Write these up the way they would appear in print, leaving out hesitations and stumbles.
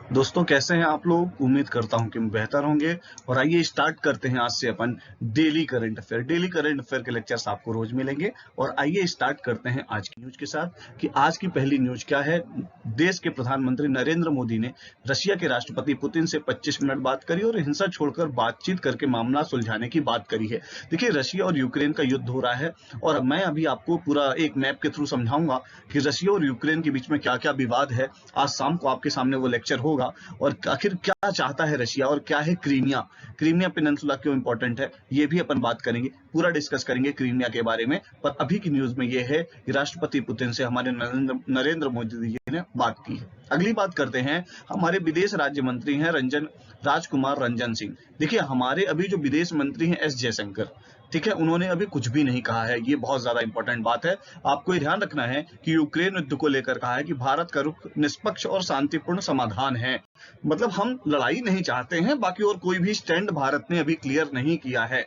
दोस्तों कैसे हैं आप लोग। उम्मीद करता हूं कि बेहतर होंगे। और आइए स्टार्ट करते हैं आज से अपन डेली करंट अफेयर के लेक्चर्स आपको रोज मिलेंगे। और आइए स्टार्ट करते हैं आज की न्यूज के साथ कि आज की पहली न्यूज क्या है। देश के प्रधानमंत्री नरेंद्र मोदी ने रशिया के राष्ट्रपति पुतिन से 25 मिनट बात करी और हिंसा छोड़कर बातचीत करके मामला सुलझाने की बात करी है। देखिए, रशिया और यूक्रेन का युद्ध हो रहा है और मैं अभी आपको पूरा एक मैप के थ्रू समझाऊंगा कि रशिया और यूक्रेन के बीच में क्या क्या विवाद है। आज शाम को आपके सामने वो लेक्चर होगा। और आखिर क्या चाहता है रशिया और क्या है क्रीमिया, क्रीमिया पेनिनसुला क्यों इंपॉर्टेंट है, ये भी अपन बात करेंगे, पूरा डिस्कस करेंगे क्रीमिया के बारे में। पर अभी की न्यूज में ये है कि राष्ट्रपति पुतिन से हमारे नरेंद्र मोदी जी ने बात की है। अगली बात करते हैं, हमारे विदेश राज्य मंत्री हैं राजकुमार रंजन सिंह। देखिए, हमारे अभी जो विदेश मंत्री हैं एस जयशंकर, ठीक है, उन्होंने अभी कुछ भी नहीं कहा है। ये बहुत ज्यादा इंपॉर्टेंट बात है। आपको ये ध्यान रखना है कि यूक्रेन युद्ध को लेकर कहा है कि भारत का रुख निष्पक्ष और शांतिपूर्ण समाधान है। मतलब हम लड़ाई नहीं चाहते हैं, बाकी और कोई भी स्टैंड भारत ने अभी क्लियर नहीं किया है।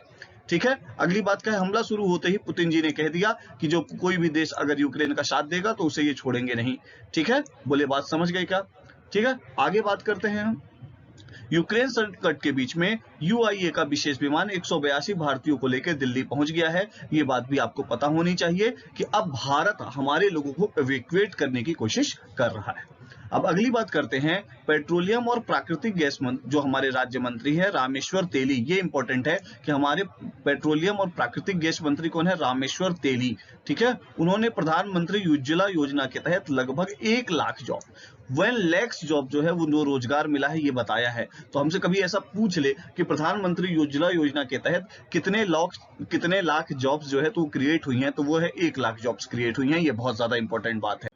ठीक है। अगली बात क्या है, हमला शुरू होते ही पुतिन जी ने कह दिया कि जो कोई भी देश अगर यूक्रेन का साथ देगा तो उसे ये छोड़ेंगे नहीं। ठीक है, बोले बात समझ गए क्या। ठीक है, आगे बात करते हैं हम। यूक्रेन संकट के बीच में यूआईए का विशेष विमान 182 भारतीयों को लेकर दिल्ली पहुंच गया है। ये बात भी आपको पता होनी चाहिए कि अब भारत हमारे लोगों को इवैक्यूएट करने की कोशिश कर रहा है। अब अगली बात करते हैं, पेट्रोलियम और प्राकृतिक गैस जो हमारे राज्य मंत्री है रामेश्वर तेली। ये इंपॉर्टेंट है कि हमारे पेट्रोलियम और प्राकृतिक गैस मंत्री कौन है, रामेश्वर तेली। ठीक है, उन्होंने प्रधानमंत्री उज्ज्वला योजना के तहत लगभग 1 लाख जॉब 1 लाख जॉब जो है वो रोजगार मिला है, ये बताया है। तो हमसे कभी ऐसा पूछ ले कि प्रधानमंत्री उज्ज्वला योजना के तहत कितने लाख जॉब्स जो है तो क्रिएट हुई हैं, तो वो है 1 लाख जॉब्स क्रिएट हुई हैं। ये बहुत ज्यादा इंपॉर्टेंट बात है।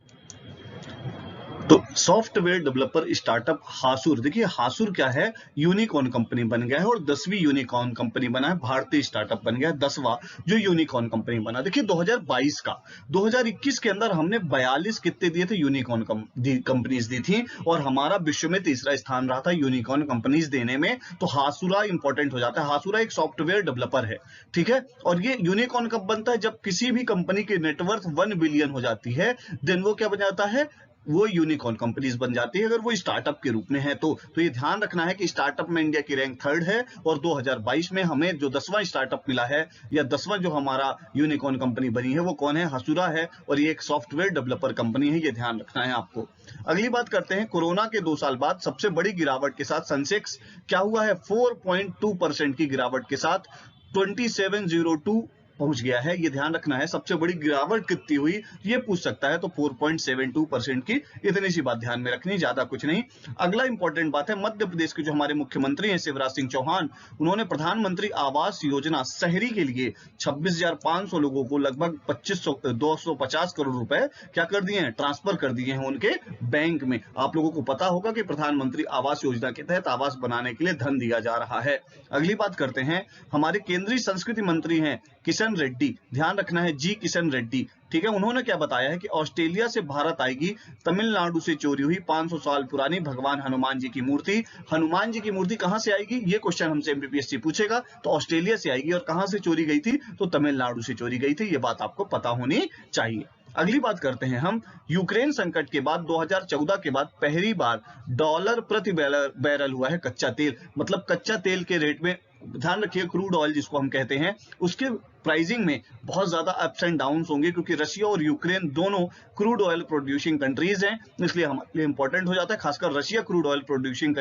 तो सॉफ्टवेयर डेवलपर स्टार्टअप हासुर, देखिए हासुर क्या है, यूनिकॉर्न कंपनी बन गया है और 10वीं यूनिकॉर्न कंपनी बना है। भारतीय स्टार्टअप बन गया है 10वां जो यूनिकॉर्न कंपनी बना। देखिए 2022 का 2021 के अंदर हमने 42 कितने दिए थे, यूनिकॉर्न कंपनीज दी थी और हमारा विश्व में तीसरा स्थान रहा था यूनिकॉर्न कंपनीज देने में। तो हासुरा इंपॉर्टेंट हो जाता है। हासुरा एक सॉफ्टवेयर डेवलपर है। ठीक है, और ये यूनिकॉर्न कब बनता है, जब किसी भी कंपनी की नेटवर्थ 1 बिलियन हो जाती है, देन वो क्या बन जाता है, वो यूनिकॉर्न कंपनीज बन जाती है, अगर वो स्टार्टअप के रूप में है तो ये ध्यान रखना है कि स्टार्टअप में इंडिया की रैंक 3rd है और 2022 में हमें जो 10वां स्टार्टअप मिला है या 10वां जो हमारा यूनिकॉर्न कंपनी बनी है वो कौन है, हसुरा है। और ये एक सॉफ्टवेयर डेवलपर कंपनी है, ये ध्यान रखना है आपको। अगली बात करते हैं, कोरोना के 2 साल बाद सबसे बड़ी गिरावट के साथ सेंसेक्स क्या हुआ है, 4.2% की गिरावट के साथ 2702 पहुंच गया है। ये ध्यान रखना है, सबसे बड़ी गिरावट कितनी हुई ये पूछ सकता है, तो 4.72% की, इतनी सी बात ध्यान में रखनी, ज्यादा कुछ नहीं। अगला इंपॉर्टेंट बात है, मध्य प्रदेश के जो हमारे मुख्यमंत्री हैं शिवराज सिंह चौहान, उन्होंने प्रधानमंत्री आवास योजना शहरी के लिए 26,500 लोगों को लगभग 250 करोड़ रुपए क्या कर दिए हैं, ट्रांसफर कर दिए हैं उनके बैंक में। आप लोगों को पता होगा कि प्रधानमंत्री आवास योजना के तहत आवास बनाने के लिए धन दिया जा रहा है। अगली बात करते हैं, हमारे केंद्रीय संस्कृति मंत्री हैं किशन रेड्डी, ध्यान रखना है जी किशन रेड्डी। ठीक है, उन्होंने क्या बताया है कि ऑस्ट्रेलिया से भारत आएगी तमिलनाडु से चोरी हुई 500 साल पुरानी भगवान हनुमान जी की मूर्ति। हनुमान जी की मूर्ति कहां से आएगी, ये क्वेश्चन हमसे एमपीपीएससी पूछेगा, तो ऑस्ट्रेलिया से आएगी। और कहां से चोरी गई थी, तो तमिलनाडु से चोरी गई थी। ये बात आपको पता होनी चाहिए। अगली बात करते हैं हम, यूक्रेन संकट के बाद 2014 के बाद पहली बार डॉलर प्रति बैरल हुआ है कच्चा तेल। मतलब कच्चा तेल के रेट में, ध्यान रखिए, क्रूड ऑयल जिसको हम कहते हैं, उसके प्राइसिंग में बहुत ज्यादा अप्स एंड डाउन्स होंगे, क्योंकि रशिया और यूक्रेन दोनों क्रूड ऑयल प्रोड्यूसिंग कंट्रीज हैं, इसलिए हमारे लिए इंपॉर्टेंट हो जाता है। खासकर Russia crude oil producing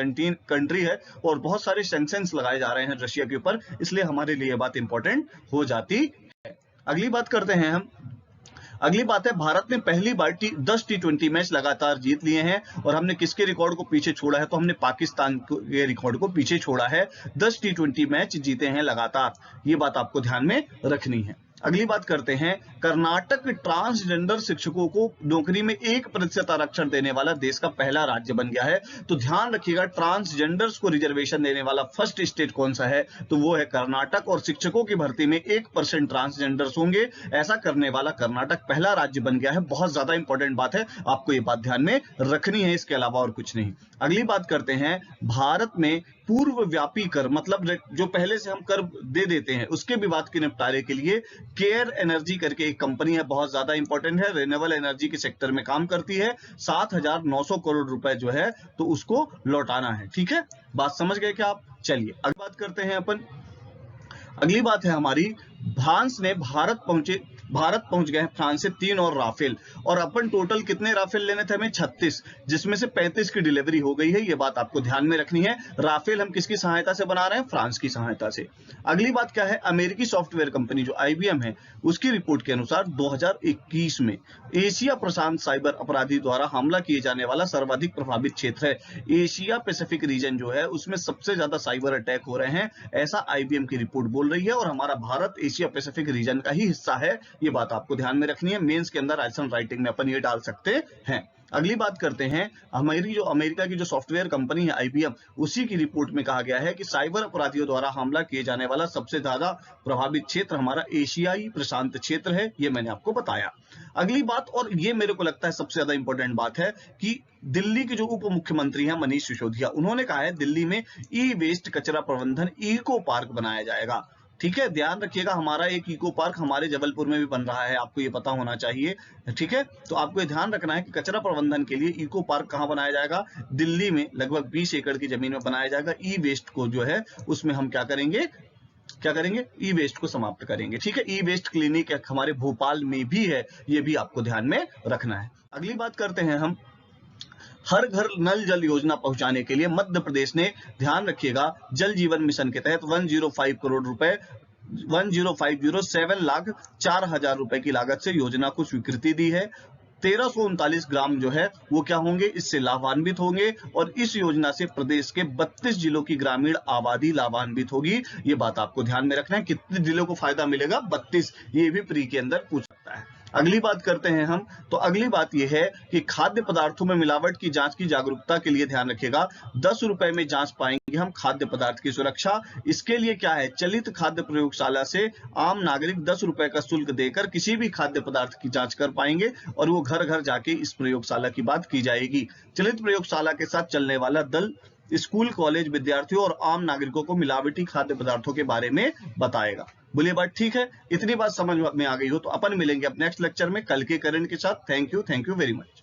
country है और बहुत सारे सैंक्शंस लगाए जा रहे हैं रशिया के ऊपर, इसलिए हमारे लिए बात इंपॉर्टेंट हो जाती है। अगली बात करते हैं हम, अगली बात है, भारत ने पहली बार 10 T20 मैच लगातार जीत लिए हैं और हमने किसके रिकॉर्ड को पीछे छोड़ा है, तो हमने पाकिस्तान के रिकॉर्ड को पीछे छोड़ा है। 10 T20 मैच जीते हैं लगातार, ये बात आपको ध्यान में रखनी है। अगली बात करते हैं, कर्नाटक ट्रांसजेंडर शिक्षकों को नौकरी में 1% आरक्षण देने वाला देश का पहला राज्य बन गया है। तो ध्यान रखिएगा, ट्रांसजेंडर्स को रिजर्वेशन देने वाला फर्स्ट स्टेट कौन सा है, तो वो है कर्नाटक। और शिक्षकों की भर्ती में 1% ट्रांसजेंडर्स होंगे, ऐसा करने वाला कर्नाटक पहला राज्य बन गया है। बहुत ज्यादा इंपॉर्टेंट बात है, आपको ये बात ध्यान में रखनी है, इसके अलावा और कुछ नहीं। अगली बात करते हैं, भारत में पूर्व व्यापी कर, मतलब जो पहले से हम कर दे देते हैं, उसके विवाद के निपटारे के लिए केयर एनर्जी करके एक कंपनी है, बहुत ज्यादा इंपॉर्टेंट है, रिन्यूएबल एनर्जी के सेक्टर में काम करती है। 7,900 करोड़ रुपए जो है तो उसको लौटाना है। ठीक है, बात समझ गए क्या आप? चलिए अगली बात करते हैं अपन। अगली बात है हमारी, भारत पहुंच गए हैं फ्रांस से 3 और राफेल, और अपन टोटल कितने राफेल लेने थे हमें? 36, जिसमें से 35 की डिलीवरी हो गई है। ये बात आपको ध्यान में रखनी है। राफेल हम किसकी सहायता से बना रहे हैं? फ्रांस की सहायता से। अगली बात क्या है, अमेरिकी सॉफ्टवेयर कंपनी जो IBM है, उसकी रिपोर्ट के अनुसार 2021 में एशिया प्रशांत साइबर अपराधी द्वारा हमला किए जाने वाला सर्वाधिक प्रभावित क्षेत्र है। एशिया पैसिफिक रीजन जो है उसमें सबसे ज्यादा साइबर अटैक हो रहे हैं, ऐसा IBM की रिपोर्ट बोल रही है। और हमारा भारत एशिया पैसिफिक रीजन का ही हिस्सा है, ये बात आपको ध्यान में रखनी है। मेंस के अंदर आंसर राइटिंग में अपन ये डाल सकते हैं। अगली बात करते हैं, हमारी जो अमेरिका की जो सॉफ्टवेयर कंपनी है IBM, उसी की रिपोर्ट में कहा गया है कि साइबर अपराधियों द्वारा हमला किए जाने वाला सबसे ज्यादा प्रभावित क्षेत्र हमारा एशियाई प्रशांत क्षेत्र है। ये मैंने आपको बताया। अगली बात, और ये मेरे को लगता है सबसे ज्यादा इंपॉर्टेंट बात है, कि दिल्ली के जो उप मुख्यमंत्री हैं मनीष सिसोदिया, उन्होंने कहा है दिल्ली में ई-वेस्ट कचरा प्रबंधन इको पार्क बनाया जाएगा। ठीक है, ध्यान रखिएगा, हमारा एक इको पार्क हमारे जबलपुर में भी बन रहा है, आपको ये पता होना चाहिए। ठीक है, तो आपको ये ध्यान रखना है कि कचरा प्रबंधन के लिए इको पार्क कहाँ बनाया जाएगा? दिल्ली में लगभग 20 एकड़ की जमीन में बनाया जाएगा। ई वेस्ट को जो है उसमें हम क्या करेंगे? ई वेस्ट को समाप्त करेंगे। ठीक है, ई वेस्ट क्लिनिक हमारे भोपाल में भी है, ये भी आपको ध्यान में रखना है। अगली बात करते हैं हम, हर घर नल जल योजना पहुंचाने के लिए मध्य प्रदेश ने, ध्यान रखिएगा, जल जीवन मिशन के तहत 105 करोड़ रुपए 10507 लाख 4,000 रुपए की लागत से योजना को स्वीकृति दी है। 1339 ग्राम जो है वो क्या होंगे? इससे लाभान्वित होंगे, और इस योजना से प्रदेश के 32 जिलों की ग्रामीण आबादी लाभान्वित होगी। ये बात आपको ध्यान में रखना है। कितने जिलों को फायदा मिलेगा? 32। ये भी प्री के अंदर पूछ सकता है। अगली बात करते हैं हम, तो अगली बात यह है कि खाद्य पदार्थों में मिलावट की जांच की जागरूकता के लिए ध्यान रखिएगा, 10 रुपए में जांच पाएंगे हम खाद्य पदार्थ की सुरक्षा। इसके लिए क्या है? चलित खाद्य प्रयोगशाला से आम नागरिक 10 रुपए का शुल्क देकर किसी भी खाद्य पदार्थ की जांच कर पाएंगे, और वो घर घर जाके इस प्रयोगशाला की बात की जाएगी। चलित प्रयोगशाला के साथ चलने वाला दल स्कूल कॉलेज विद्यार्थियों और आम नागरिकों को मिलावटी खाद्य पदार्थों के बारे में बताएगा। बोलिए बात ठीक है? इतनी बात समझ में आ गई हो तो अपन मिलेंगे अब नेक्स्ट लेक्चर में कल के करंट के साथ। Thank you very much.